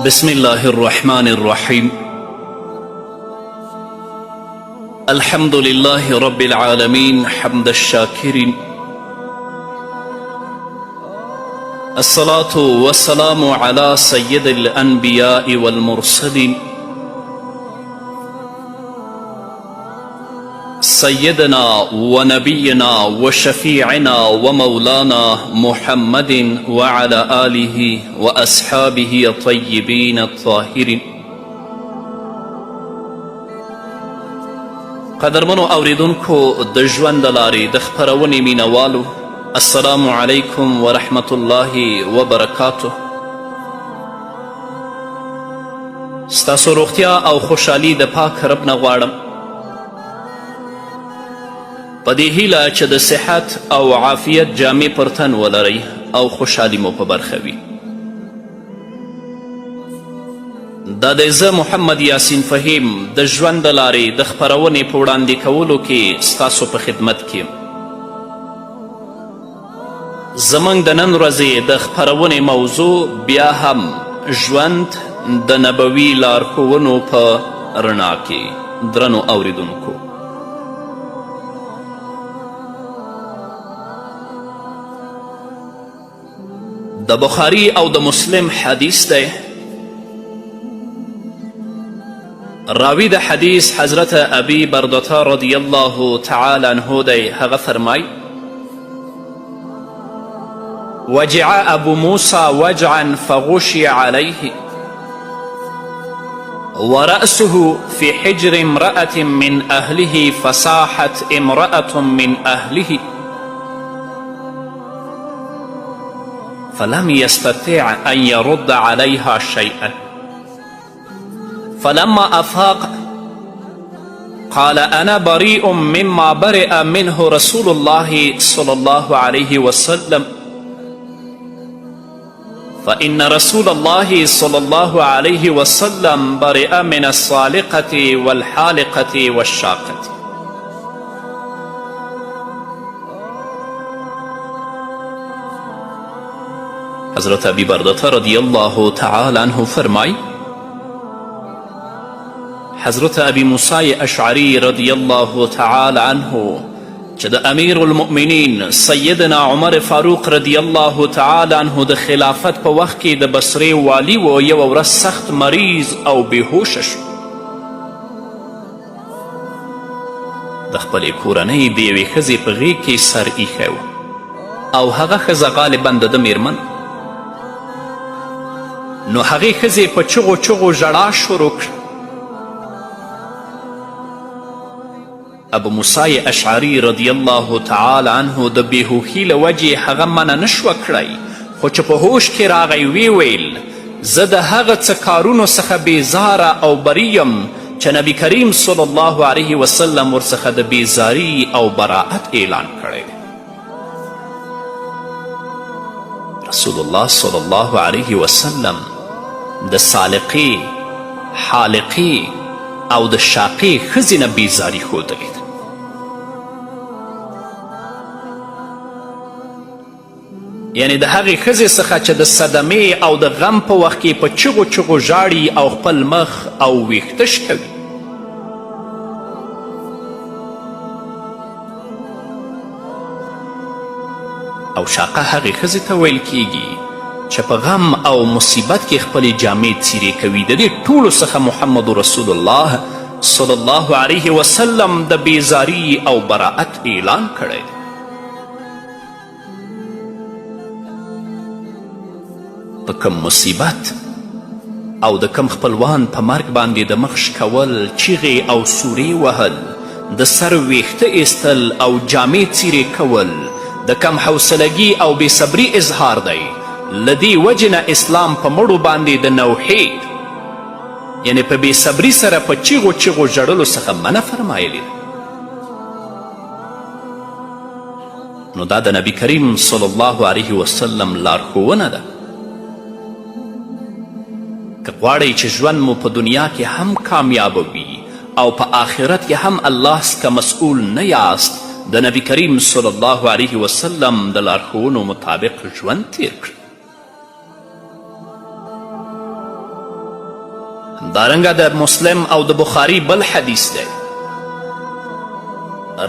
بسم الله الرحمن الرحيم. الحمد لله رب العالمين حمد الشاكرين، الصلاة والسلام على سيد الأنبياء والمرسلين سيدنا ونبينا وشفيعنا ومولانا محمد وعلى آله وأصحابه الطيبين الطاهرين. قدرمنو اوریدونکو د ژوند د لارې د خپرونې مینوالو، السلام علیکم ورحمة الله وبرکاته. ستاسو روغتیا او خوشحالي د پاک رب نه غواړم، په دې هیله چې د صحت او عافیت جامې پر تن ولرئ او خوشحالي مو په برخه وي. دا دی زه محمد یاسین فهیم د ژوند د لارې د خپرونې په وړاندې کولو کې ستاسو په خدمت کې یم. زموږ د نن ورځې د خپرونې موضوع بیا هم ژوند د نبوي لارښوونو په رڼا کې. درنو اوریدونکو، د بخاري او د مسلم حدیث دی. راوی د حدیث حضرت ابی بردة رضی الله تعالی عنه دی. هغه فرمای: وجع ابو موسى وجعا فغشي عليه ورأسه في حجر امرأة من أهله فصاحت امرأة من أهله فلم يستطع أن يرد عليها شيئا، فلما أفاق قال: أنا بريء مما برئ منه رسول الله صلى الله عليه وسلم، فإن رسول الله صلى الله عليه وسلم برئ من الصالقة والحالقة والشاقة. حضرت ابی بردة رضی الله تعالی عنه فرمای: حضرت ابی موسی اشعری رضی الله تعالی عنه چې د امیر المؤمنین سیدنا عمر فاروق رضی الله تعالی عنه د خلافت په وخت کې د بصرې والی و، یوه ورځ سخت مریض او بېهوشه شو. د خپلې کورنۍ د یوې ښځې په غېږ کې سر ایښی و او هغه ښځه غالبا د ده میرمن. نو هغې ښځې په چغو چغو ژړا شروع کړه. ابو موسی اشعری رضی الله تعالی عنه د بېهوښي له وجې هغه منع نشوه کړی، خو چې په هوش کې راغی ویې ویل: زه د هغه څه کارونو څخه بیزاره او بری یم چې نبي کریم صلی الله علیه وسلم ورڅخه د بیزاري او براعت اعلان کړی دی. رسول الله صلی الله علیه وسلم د سالقې، حالقې او د شاقې ښځې نه بیزاري ښودلې ده. یعنې د هغې ښځې څخه چې د صدمې او د غم په وخت کې په چغو چغو ژاړي او خپل مخ او ویښته شکوي. او شاقه هغې ښځې ته ویل کیږي چې په غم او مصیبت کې خپلې جامې څیرې کوي. د دې ټولو څخه محمد رسول الله صلی الله علیه وسلم د بیزاری او براعت اعلان کړی دی. په کم مصیبت او د کم خپلوان په مرګ باندې د مخ شکول، چیغې او سورې وهل، د سر ویښته ایستل او جامې څیرې کول د کم حوصلګي او بېصبري اظهار دی. له دې وجې نه اسلام په مړو باندې د نوحید، یعنې په بېصبري سره په چیغو چیغو ژړلو څخه منع فرمایلې ده. نو دا د نبي کریم صلی الله علیه وسلم لارښوونه ده. که غواړئ چې ژوند مو په دنیا کې هم کامیابه وي او په آخرت کې هم الله څخه مسئول نه یاست، د نبي کریم صلی الله علیه وسلم د لارښوونو مطابق ژوند تیر کړئ. همدارنګه د مسلم او د بخاري بل حدیث دی.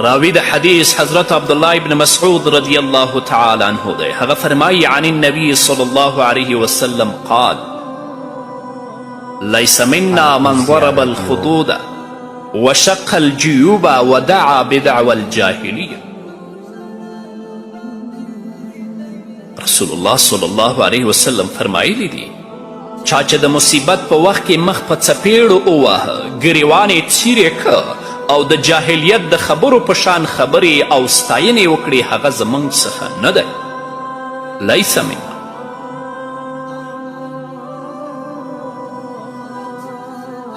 راوی د حدیث حضرت عبدالله ابن مسعود رضی الله تعالی عنه دی. هغه فرمایي عن النبي صلی الله علیه وسلم قال ليس منا من ضرب الخدود وشق الجيوب ودعا بدعوى الجاهلية. رسول الله صلی الله علیه وسلم فرمایلی دی چا چې د مصیبت په وخت کې مخ په څپېړو وواهه، ګریوان یې څیرې که او د جاهلیت د خبرو په شان خبرې او ستاینې وکړي، هغه زموږ څخه نه دی. لیس منا.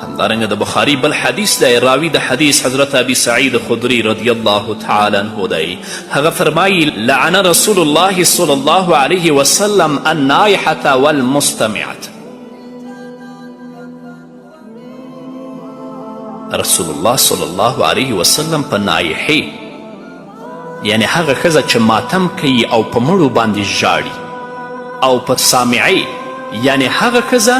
همدارنګه د بخاري بل حدیث دی. راوی د حدیث حضرت ابي سعید خدری رضی الله تعالی عنه دی. هغه فرمایي لعن رسول الله صلی الله علیه وسلم النائحة والمستمعة. رسول الله صلی الله علیه وسلم په نایحې یعنی هغه ښځه چې ماتم کوي او په مړو باندې ژاړي، او په سامعې یعنی هغه ښځه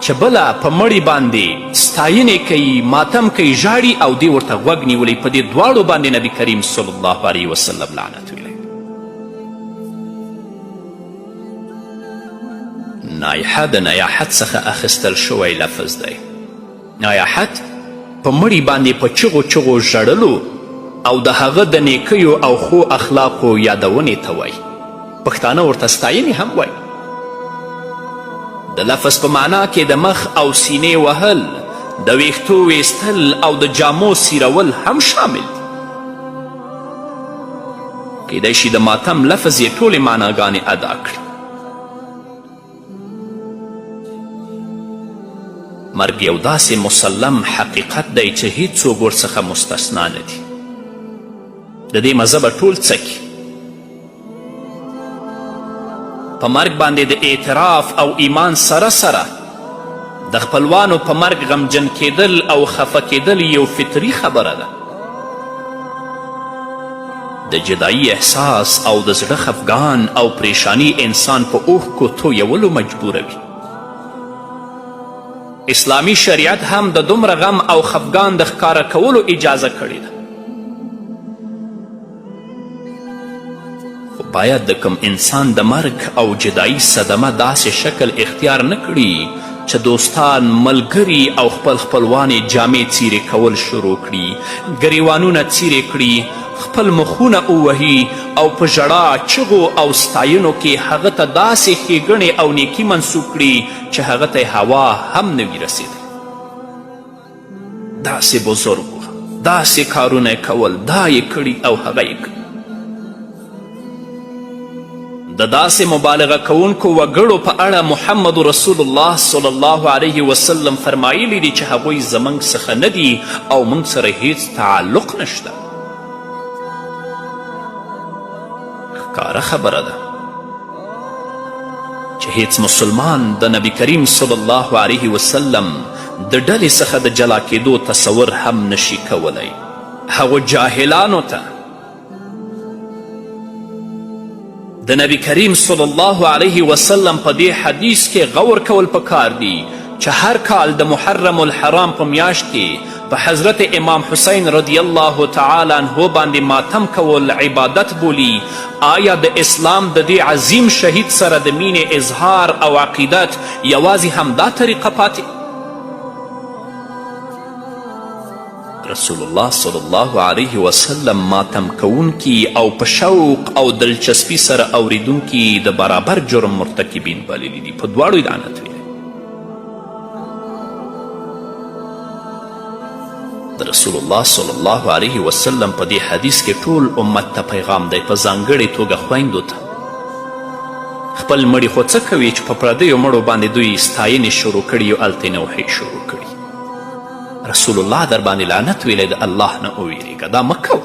چې بله په مړي باندې ستاینې کوي، ماتم کوي، ژاړي او دې ورته غوږ نیولی، په دې دواړو باندې نبي کریم صلی الله علیه وسلم لعنت ویلی. نایحه د نیاحت څخه اخیستل شوی لفظ دی. نیاحت په مړي باندې په چغو چغو ژړلو او د هغه د نیکیو او ښو اخلاقو یادونې ته وایي. پښتانه ورته ستاینې هم وایي. د لفظ په معنا کې د مخ او سینې وهل، د ویښتو ویستل او د جامو سیرول هم شامل دي. کیدای شي د ماتم لفظ یې ټولې معناګانې ادا کړي. مرګ یو داسې مسلم حقیقت دی چې هیڅوک ورڅخه مستثنا نه دي. د دې مزه به ټول څکي. په مرګ باندې د اعتراف او ایمان سره سره د خپلوانو په مرګ غمجن کیدل او خفه کیدل یو فطري خبره ده. د جدایي احساس او د زړه خفګان او پریشانی انسان په اوښکو تویولو مجبوروي. اسلامی شریعت هم د دومره غم او خفګان د ښکاره کولو اجازه کړې ده. خو باید د کم انسان د مرګ او جدایي صدمه داسې شکل اختیار نه کړي چې دوستان، ملګري او خپلوان یې جامې څیرې کول شروع کړي، ګریوانونه څیرې کړي، خپل مخونه ووهي او په ژړا، چغو او ستاینو کې هغه ته داسې ښېګڼې او نیکي منسوب کړي چې هغه ته هوا هم نه وي رسېدلی. داسې بزرګ و، داسې کارونه یې کول، دا یې کړي او هغه یې کړي. د داسې مبالغه کوونکو وګړو په اړه محمد رسول الله صلی الله علیه وسلم فرمایلی دي چې هغوی زموږ څخه نه دي او موږ سره هیڅ تعلق نشته. ښکاره خبره ده چې هیڅ مسلمان د نبی کریم صلی الله علیه وسلم د ډلې څخه د جلا کېدو تصور هم نشي کولی. هغو جاهلانو ته د نبی کریم صلی الله علیه وسلم په دې حدیث کې غور کول پکار دي چې هر کال د محرم الحرام په میاشت کې په حضرت امام حسین رضی الله تعالی عنه باندې ماتم کول عبادت بولی. آیا د اسلام د دې عظیم شهید سره د مینې اظهار او عقیدت یوازې همدا طریقه پاتې؟ رسول الله صلی الله علیه وسلم ماتم کوونکي او په شوق او دلچسپي سره اوریدونکي د برابر جرم مرتکبین بللی دي. په دواړو یې لعنت ویلی. د رسول الله صلی الله علیه وسلم په دې حدیث کې ټول امت ته پیغام دی، په ځانګړې توګه خویندو ته. خپل مړي خو څه کوي چې په پردیو مړو باندې دوی ستاینې شروع کړي او هلته یې نوحې شروع کړي. رسول الله در باندې لعنت ویلی د الله نه وویرېږه، دا مه کوه.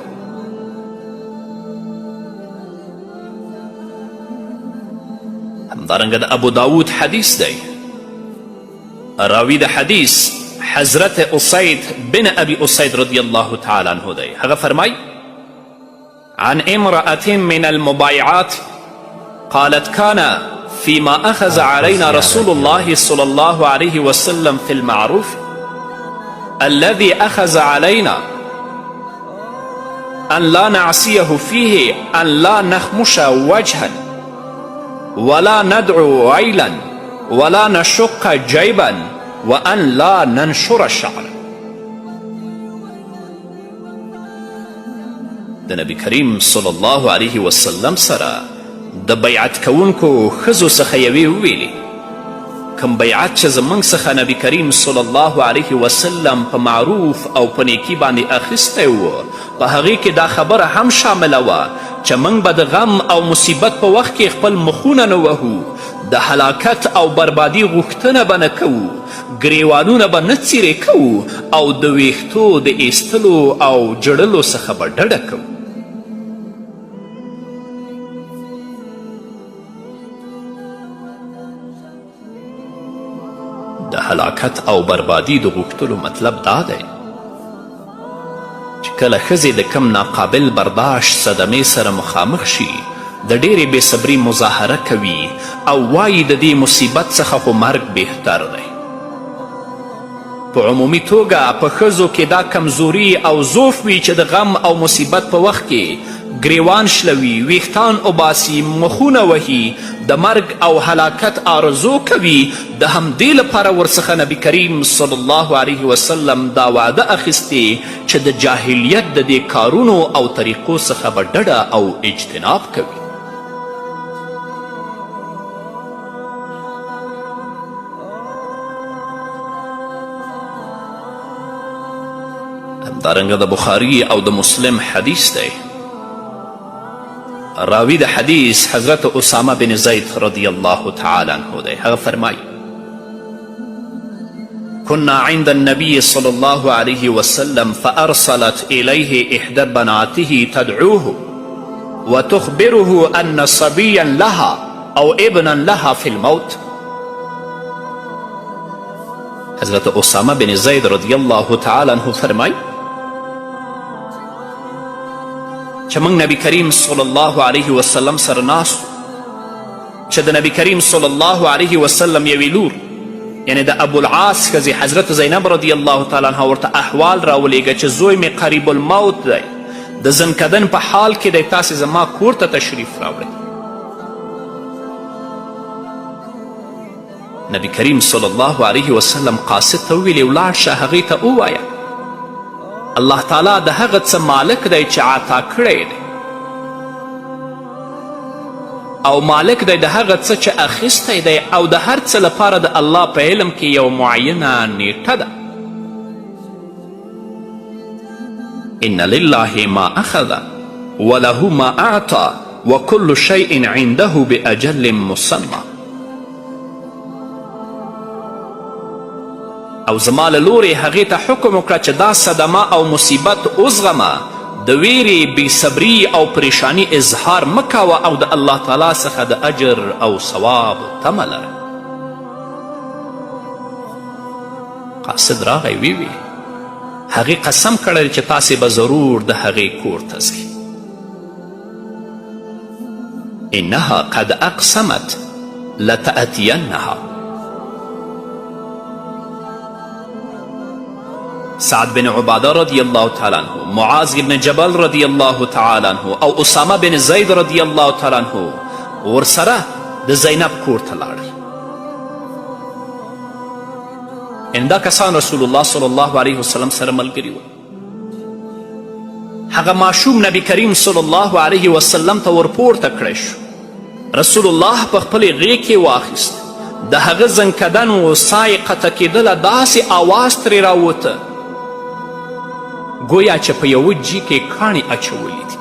همدارنګه د ابو داود حدیث دی. راوی د حدیث حضرت اسید بن ابي اسید رضی الله تعالی عنه دی. هغه فرمای عن امرأة من المبايعات قالت كان فيما أخذ علينا رسول الله صلى الله عليه وسلم في المعروف الذي أخذ علينا أن لا نعصيه فيه، أن لا نخمش وجها ولا ندعو عيلا ولا نشق جيبا وأن لا ننشر الشعر. د نبی کریم صلی الله علیه وسلم سره د بیعت کوونکو ښځو څخه یوې وویلې کوم بیعت چې زموږ څخه نبی کریم صلی الله علیه وسلم په معروف او په نیکي باندې اخیستی و په هغې کې دا خبره هم شامله وه چې موږ به د غم او مصیبت په وخت کې خپل مخونه نه وهو، د هلاکت او بربادي غوښتنه به نه کوو، ګریوانونه به نه څیرې کوو او د ویښتو د ایستلو او جړلو څخه به ډډه کوو. د هلاکت او بربادي د غوښتلو مطلب دا دی چې کله ښځې د کم ناقابل برداشت صدمې سره مخامخ شي د ډېرې بېصبري مظاهره کوي او وایي د دې مصیبت څخه خو مرګ بهتر دی. په عمومي توګه په ښځو کې دا کمزوري او ضعف وي چې د غم او مصیبت په وخت کې ګریوان شلوي، ویښتان اوباسي، مخونه وهي، د مرګ او هلاکت آرزو کوي. د همدې لپاره ورڅخه نبی کریم صلی الله علیه وسلم دا وعده اخیستې چې د جاهلیت د دې کارونو او طریقو څخه به ډډه او اجتناب کوي. همدارنګه د بخاري او د مسلم حدیث دی. راوی د حدیث حضرت اسامه بن زید رضی الله تعالی عنه دی. هغه فرمایي كنا عند النبي صلى الله عليه وسلم فأرسلت إليه إحدى بناته تدعوه وتخبره أن صبيا لها أو ابنا لها في الموت. حضرت اسامه بن زید رضی الله تعالی عنه فرمایي چې موږ نبی کریم صلی الله علیه وسلم سره ناست چې د نبی کریم صلی الله علیه وسلم یوې لور یعنی د ابوالعاص ښځې حضرت زینب رضی الله تعالی عنها ورته احوال راولیږه چې زوی مې قریب الموت دی، د زنکدن په حال کې دی، تاسې زما کور ته تشریف راوړئ. نبی کریم صلی الله علیه وسلم قاصد ته وویلې ولاړ شه هغې ته ووایه الله تعالی د هغه څه مالک دی چې عطا کړی دی او مالک دی د هغه څه چې اخیستی دی او د هر څه لپاره د الله په علم کې یو معینه نیټه ده. ان لله ما اخذ وله ما اعطى وكل شيء عنده باجل مسمى. او زما له لورې هغې ته حکم وکړه چې دا صدمه او مصیبت وزغمه، د ویرې بېصبري او پریشانی اظهار مه کوه او د الله تعالی څخه د اجر او ثواب تمه لره. قاصد راغی ویوی هغې قسم کړی چې تاسې به ضرور د هغې کور ته ځئ. انها قد اقسمت لتأتینها. سعد بن عباده رضی الله تعالی عنه، معاذ بن جبل رضی الله تعالی عنه او اسامه بن زید رضی الله تعالی عنه ورسره د زینب کور ته لاړل. ان دا کسان رسول الله صلی الله علیه وسلم سره ملګري ول. هغه ماشوم نبی کریم صلی الله علیه وسلم ته ورپورته کړی شو. رسول الله په خپلې غېږ کې واخیست. د هغه زنکدن و ساه یې قطع کېدله، داسې آواز ترې راوته گویا چې په یوه جي کې کاڼي اچولي دي.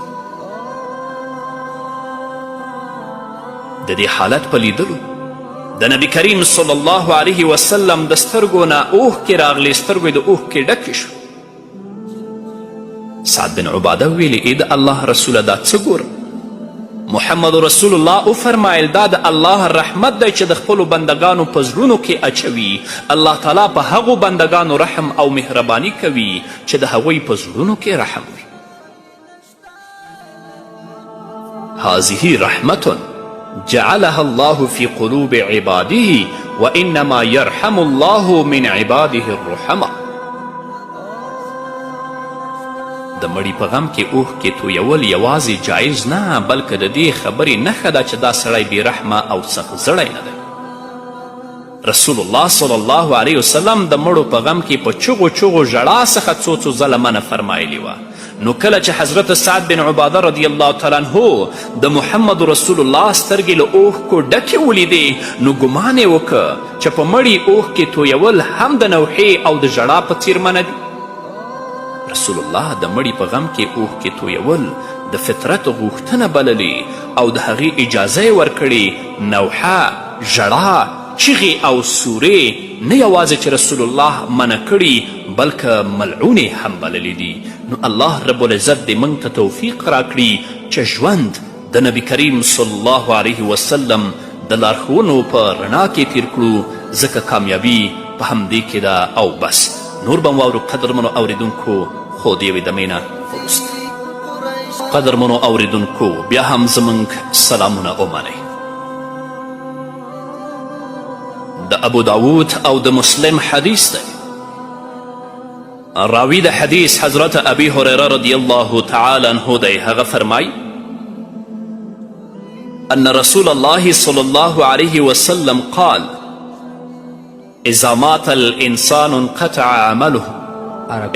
د دې حالت په لیدلو د نبی کریم صلی الله علیه وسلم د سترګو نه اوښکې راغلې، سترګو یې د اوښکې ډکې شو. سعد بن عباده ویلې ای د الله رسوله دا څه ګورم؟ محمد رسول الله وفرمایل دا د الله رحمت دی چې د خپلو بندگانو په زړونو کې اچوي. الله تعالی په هغو بندگانو رحم او مهربانی کوي چې د هغوی په زړونو کې رحم وي. هذه رحمة جعلها الله في قلوب عباده وانما يرحم الله من عباده الرحمه. د مړي په غم کې اوښکې تویول یوازې جایز نه، بلکې د دې خبرې نښه ده چې دا سړی بېرحمه او سخت زړی نه دی. رسول الله صلی الله علیه وسلم د مړو په غم کې په چغو چغو ژړا څخه څو ځله منع فرمایلي وه. نو کله چې حضرت سعد بن عباده رضی الله تعالی عنه د محمد رسول الله سترګې له اوښکو ډکې ولیدې، نو ګمان یې وکړه چې په مړي اوښکې تویول هم د نوحې او د ژړا په څیر منع دي. رسول الله د مړي په غم کې اوښکې تویول د فطرت غوښتنه بللې او د هغې اجازه یې ورکړې. نوحه، ژړا، چغې او سورې نه یوازې چې رسول الله منع کړي بلکه ملعونې هم بللې دي. نو الله رب العزت دې موږ ته توفیق راکړي چې ژوند د نبی کریم صلی الله علیه وسلم د لارښوونو په رڼا کې تیر کړو، ځکه کامیابي په همدې کې ده. او بس نور به واورو قدرمنو اوریدونکو، خو د یوې دمې نه وروسته. قدرمنو اوریدونکو، بیا هم زموږ سلامونه ومنئ. د ابو داود او د مسلم حدیث دی. راوی د حدیث حضرت ابی هریره رضی الله تعالی عنه دی. هغه فرمای ان رسول الله صلی الله علیه وسلم قال اذا مات الانسان انقطع عمله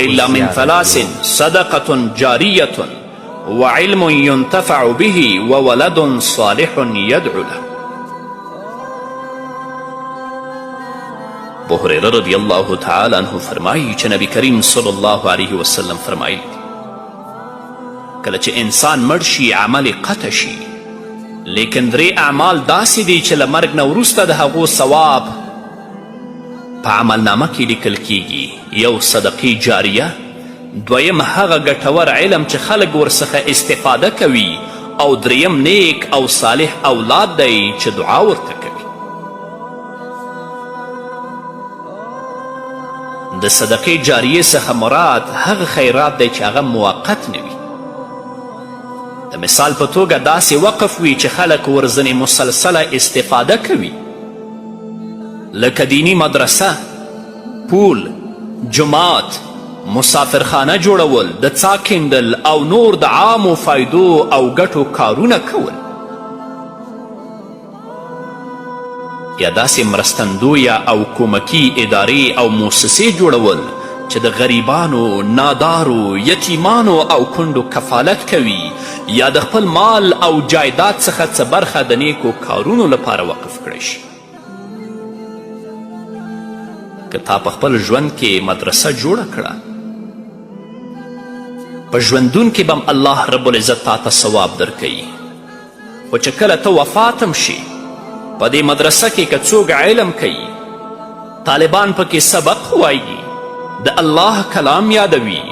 الا من ثلاث صدقة جاریة وعلم ينتفع به وولد صالح يدعو له. ابو هریره رضی الله تعالی عنه فرمایي چې نبی کریم صلی الله علیه وسلم فرمایلی کله چې انسان مړ شي عمل قطع شي، لیکن درې اعمال داسې دي چې له مرګ نه وروسته د هغو ثواب په عملنامه کې لیکل کیږي. یو صدقې جاریه، دویم هغه ګټور علم چې خلک ورڅخه استفاده کوي، او دریم نیک او صالح اولاد دی چې دعا ورته کوي. د صدقې جاریې څخه مراد هغه خیرات دی چې هغه موقت نه وي. د مثال په توګه داسې وقف وي چې خلک ورځنې مسلسله استفاده کوي، لکه دینی مدرسه، پول، جماعت، مسافرخانه جوړول، د څاه کیندل او نور د عامو فایدو او ګټو کارونه کول، یا داسې مرستندویه او کومکي ادارې او موسسې جوړول چې د غریبانو، نادارو، یتیمانو او کونډو کفالت کوي، یا د خپل مال او جایداد څخه څه برخه د نیکو کارونو لپاره وقف کړی شي. که تا په خپل ژوند کې مدرسه جوړه کړه، په ژوندون کې به الله رب العزت تا ته ثواب درکوي. خو چې کله ته وفاتم شي، په دې مدرسه کې که څوک علم کوي، طالبان پکې سبق وایي، د الله کلام یادوي،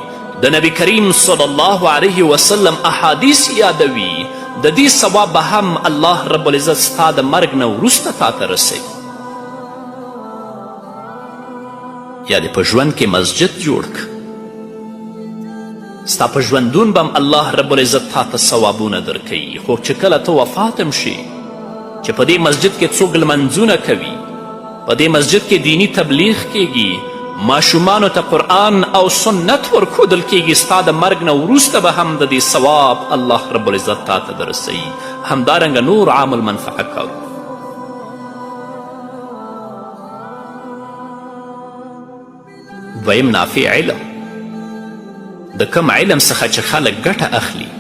د نبی کریم صلی الله علیه وسلم احادیث یادوي، د دې ثواب به هم الله رب العزت ستا د مرګ نه وروسته تا ته رسوي. یا دې په ژوند کې مسجد جوړ کړه، ستا په ژوندون به هم الله رب العزت تا ته ثوابونه درکوي. خو چې کله ته وفاتم شي، چې په دې مسجد کې څوک لمنځونه کوي، په دې مسجد کې دینی تبلیغ کیږي، ماشومانو ته قرآن او سنت ورښودل کیږي، ستا د مرګ نه وروسته به هم د دې ثواب الله رب العزت تا ته درسوي. همدارنګه نور عام المنفعه کارونه. دویم نافع علم. د کم علم څخه چې خلک ګټه اخلي،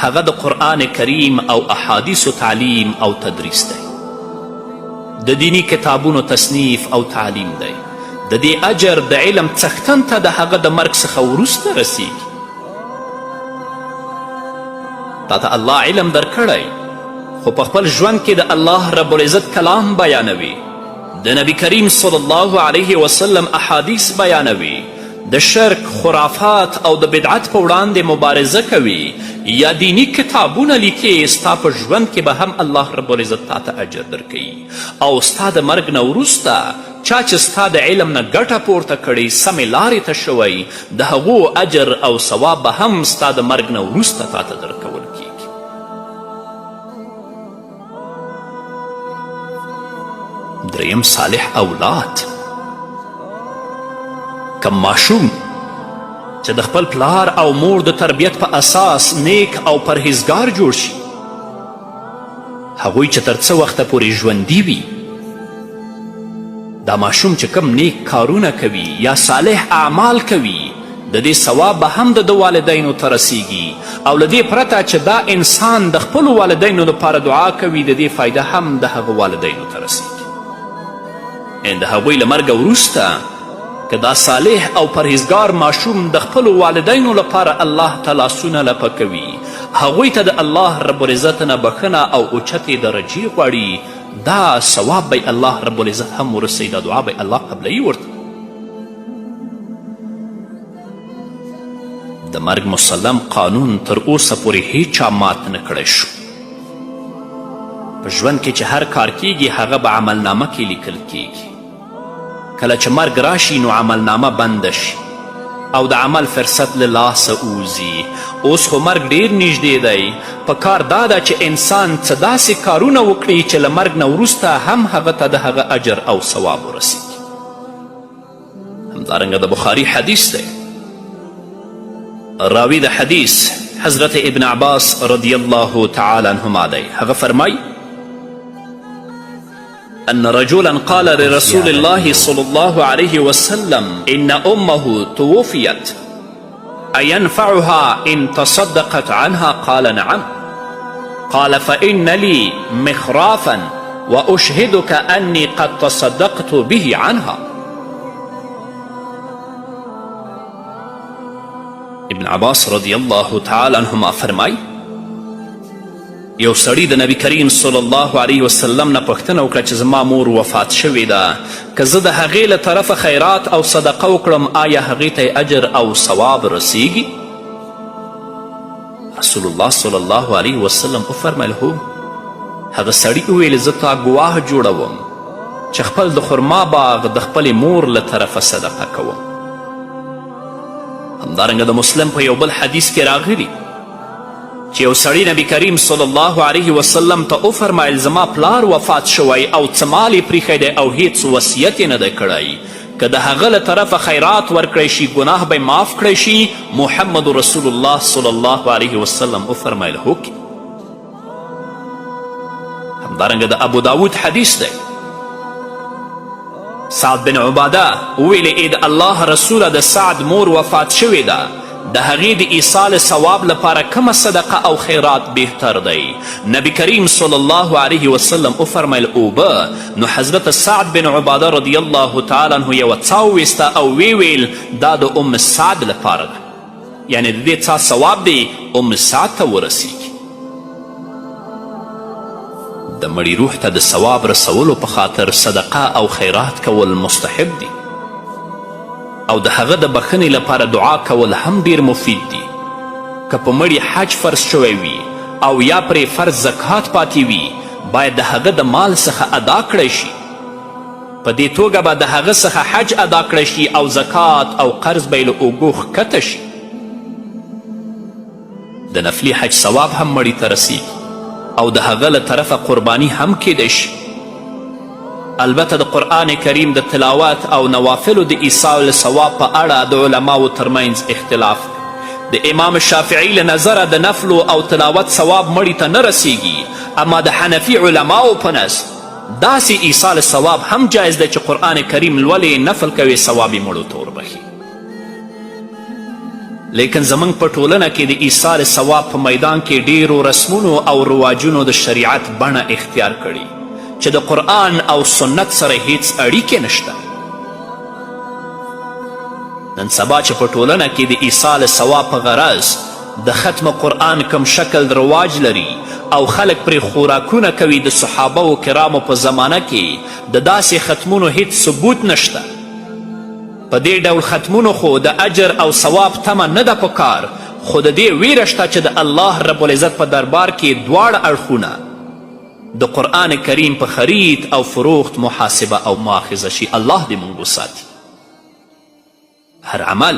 هغه د قرآن کریم او احادیثو تعلیم او تدریس دی، د دینی کتابونو تصنیف او تعلیم دی. د دې اجر د علم څښتن ته د هغه د مرګ څخه وروسته رسیږي. تا ته الله علم درکړی، خو په خپل ژوند کې د الله رب العزت کلام بیانوي، د نبی کریم صلی الله علیه وسلم احادیث بیانوي، د شرک، خرافات او د بدعت په وړاندې مبارزه کوي، یا دینی کتابونه لیکي، ستا په ژوند کې به هم الله رب العزت تا ته اجر درکوي. او ستا د مرګ نه وروسته چا چې ستا د علم نه ګټه پورته کړې، سمې لارې ته شوی، د هغو اجر او ثواب به هم ستا د مرګ نه وروسته تا ته درکول کیږي. دریم صالح اولاد. کم ماشوم چې د خپل پلار او مور د تربیت په اساس نیک او پرهیزګار جوړ شي، هغوی چې تر څه وخته پورې ژوندي وي، دا ماشوم چې کم نیک کارونه کوي یا صالح اعمال کوي، د دې ثواب به هم د والدینو ته رسیږي، او له دې پرته چې دا انسان د خپلو والدینو لپاره دعا کوي، د دې فایده هم د هغه والدینو ته رسیږي. د هغوی له مرګه وروسته که دا صالح او پرهیزګار ماشوم د خپلو والدینو لپاره الله ته لاسونه لپه کوي، هغوی ته د الله رب العزت نه بخښنه او اوچتې درجې غواړي، دا ثواب به الله رب العزت هم ورسوي، دا دعا به الله قبلوي ورته. د مرګ مسلم قانون تر اوسه پورې هیچا مات نه کړی شو. په ژوند کې چې هر کار کیږي هغه به عملنامه کې لیکل کیږي. کله چې مرګ راشي نو عملنامه بنده شي او د عمل فرصت له لاسه ووځي. اوس خو مرګ ډیر نږدې دی، په کار دا ده چې انسان څه داسې کارونه وکړي چې له مرګ نه وروسته هم هغه ته د هغه اجر او ثواب ورسیږي. همدارنګه د بخاري حدیث دی، راوی د حدیث حضرت ابن عباس رضی الله تعالی عنهما دی. هغه فرمای أن رجلا قال لرسول الله صلى الله عليه وسلم إن أمه توفيت أينفعها إن تصدقت عنها؟ قال نعم. قال فإن لي مخرافا وأشهدك أني قد تصدقت به عنها. ابن عباس رضی الله تعالی عنهما فرمای یو سړي د نبی کریم صلی الله علیه وسلم نه پوښتنه وکړه چې زما مور وفات شوې ده، که زه د هغې له طرفه خیرات او صدقه وکړم آیا هغې ته اجر او ثواب رسیږي؟ رسول الله صلی الله علیه وسلم وفرمیل هو. هغه سړي وویل زه تا ګواه جوړوم چې خپل د خرما باغ د خپلې مور له طرفه صدقه کوم. همدارنګه د مسلم په یو بل حدیث کې راغلي چې یو سړي نبی کریم صلی الله علیه وسلم ته وفرمایل زما پلار وفات شوی او څه مال یې پریښی دی او هیڅ وصیت یې نه دی کړی، که د هغه له طرفه خیرات ورکړی شي ګناه به معاف کړی شي؟ محمد رسول الله صلی الله علیه وسلم وفرمایل هوکې. همدارنګه د ابو داود حدیث دی، سعد بن عباده وویلې ای د الله رسوله د سعد مور وفات شوې ده، د هغې د ایصال ثواب لپاره کومه صدقه او خیرات بهتر دی؟ نبی کریم صلی الله علیه وسلم وفرمیل اوبه. نو حضرت سعد بن عباده رضی الله تعالی عنه یوه څا وویسته او ویل دا د ام سعد لپاره ده، یعنی د دې څا ثواب دی ام سعد ته ورسیږي. د مړي روح ته د ثواب رسولو په خاطر صدقه او خیرات کول مستحب دی، او د هغه د بخښنې لپاره دعا کول هم ډیر مفید دي. که په مړي حج فرض شوی وي او یا پرې فرض زکات پاتې وي باید د هغه د مال څخه ادا کړی شي. په دې توګه به د هغه څخه حج ادا کړی شي او زکات او قرض به یې له اوږو ښکته شي. د نفلي حج ثواب هم مړي ته رسیږي او د هغه له طرفه قرباني هم کیدی شي. البته د قرآن کریم د تلاوت او نوافلو د ایصال ثواب په اړه د علماو ترمنځ اختلاف دی. د امام شافعي له نظره د نفلو او تلاوت ثواب مړي ته نه رسیږي، اما د حنفي علماو په نزد داسې ایصال ثواب هم جایز دی چې قرآن کریم لولې نفل کوي ثواب یې مړو ته وربخي. لیکن زموږ په ټولنه کې د ایصال ثواب په میدان کې ډیرو رسمونو او رواجونو د شریعت بڼه اختیار کړي چې د قرآن او سنت سره هیڅ اړیکې نشته. نن سبا چې په ټولنه کې د ایصال ثواب په غرض د ختم قرآن کم شکل رواج لري او خلک پرې خوراکونه کوي، د صحابه و کرامو په زمانه کې د داسې ختمونو هیڅ ثبوت نشته. په دې ډول ختمونو خو د اجر او ثواب تمه نه ده په کار، خو د دې ویره شته چې د الله رب العزت په دربار کې دواړه اړخونه د قرآن کریم په خرید او فروخت محاسبه او مؤاخذه شي. الله دې موږ وساتي. هر عمل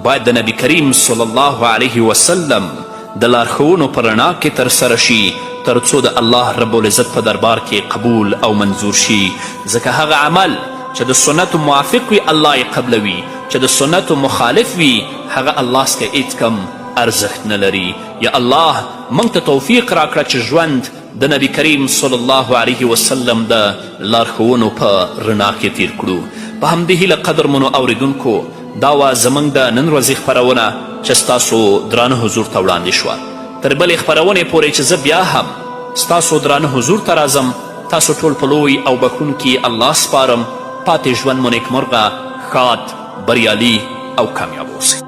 باید د نبی کریم صلی الله علیه وسلم د لارښوونو په رڼا کې ترسره شي تر څو د الله رب العزت په دربار کې قبول او منظور شي. ځکه هغه عمل چې د سنتو موافق وي الله یې قبلوي، چې د سنتو مخالف وي هغه الله څخه هیڅ کم ارزښت نه لري. یا الله موږ ته توفیق راکړه چې ژوند د نبی کریم صلی الله علیه وسلم د لارښوونو په رڼا کې تیر کړو. په همدې هیله قدرمنو اوریدونکو دا وه زموږ د نن ورځې خپرونه چې ستاسو درانه حضور ته وړاندې شوه. تر بلې خپرونې پورې چې زه بیا هم ستاسو درانه حضور ته راځم، تاسو ټول په لوی او بخښونکي الله سپارم. پاتې ژوند مو نیکمرغه، ښاد، بریالي او کامیاب اوسئ.